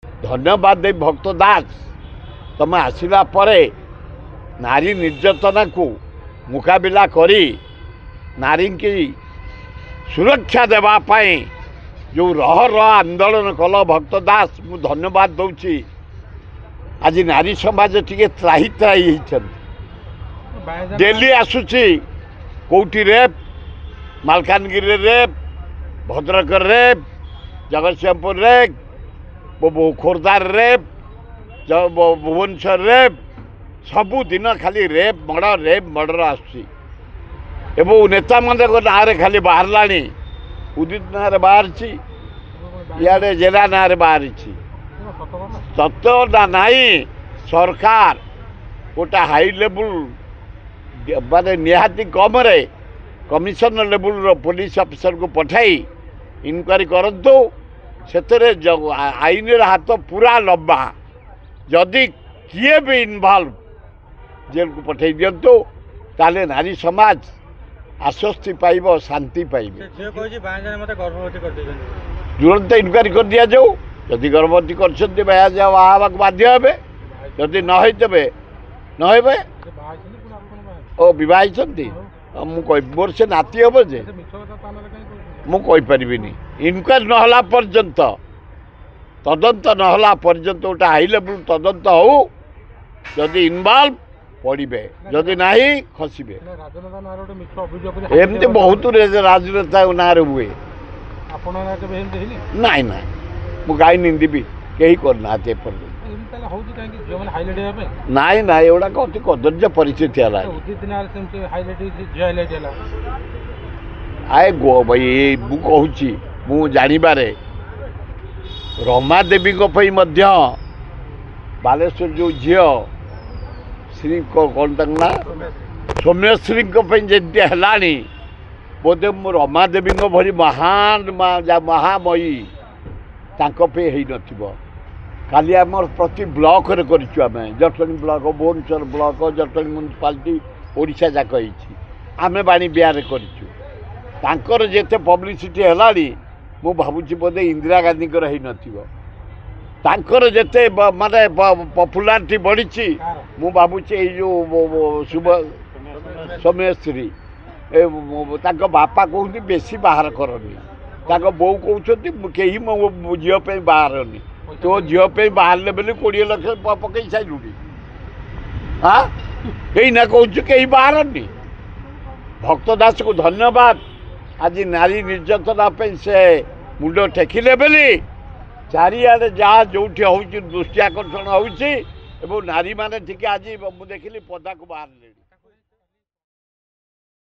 धन्यवाद दे भक्त दास तुम आसला परे नारी निर्यातना को मुकाबिला करी नारी की सुरक्षा देवाई जो रह आंदोलन कल भक्त दास मु धन्यवाद दूची। आज नारी समाज टी त्राही त्राही डेली आसूची कौटी rape Malkangiri rape Bhadrak rape Jagatsinghpur rape खोर्धार रेप भुवनेश्वर रेप सबुदिन खाली रेप मर्डर आसुची एवं नेता मान ना खाली बाहरला उदित ना बाहर इे जेला ना बाहर सत ना नाई सरकार गोटे हाई लेवल माने निहाती कम रे कमिशनर लेवल पुलिस अफिसर को पठाई इनक्वारी करतु से आईन हाथ पूरा लंबा जदि किए भी इनवल्व जेल को पठाई दिंतु ताले नारी समाज आश्वस्ति पाइब शांति पाइब। तुरंत इनक्वारी कर दि जाऊ जदि गर्भवती कर बाध्य हे जदि नहे ओ बहुत मोर से नाती हम जे मुझे इनक्वारी नहला पर्यंत तदंत नहला पर्यंत गोटे हाई लेवल तदंत हो जदि इनवल्व पड़े जदि नहीं खसबे एमती बहुत राजनेता ना हुए नाई ना मुझे निंदी कहीं करना नाई ना एगुड़ा अति कदर्य परिस्थिति है आए गो भाई मुझे मु जानवे रमा देवी बालेश्वर जो झी श्री कौन ना सौम्यश्री जमी है बोधे मु रमा देवी भरी महान महामयी तांकपे हो काली आम प्रति ब्लॉक रे करिछु आमे Jatni block Bhubaneswar block Jatni municipality Odisha जाक आमे बाणी बिहार करिछु तांकर जेते पब्लिसिटी हेलानी मु भाबुछि बोधे इंदिरा गांधी कर ही नथिबो तांकर जेते माने पॉपुलैरिटी बढ़िछि मु भाबुछि ए जो शुभ सौम्यश्री तांको बापा कहउति बेसी बाहर करनी तांको बो कहउछथि केही मो झियो पे बाहरनी तो झील पे बाहर बोले 20 लाख पकई सारूँ हाँ कहीं ना कौच कहीं बाहर भक्त दास को धन्यवाद आज नारी निर्यातना से मुंड टेकिले बोली चारिआडे जहाँ जो दृष्टि आकर्षण हो नारी मैंने ठीक आज मुझे देखिली पदा को बाहर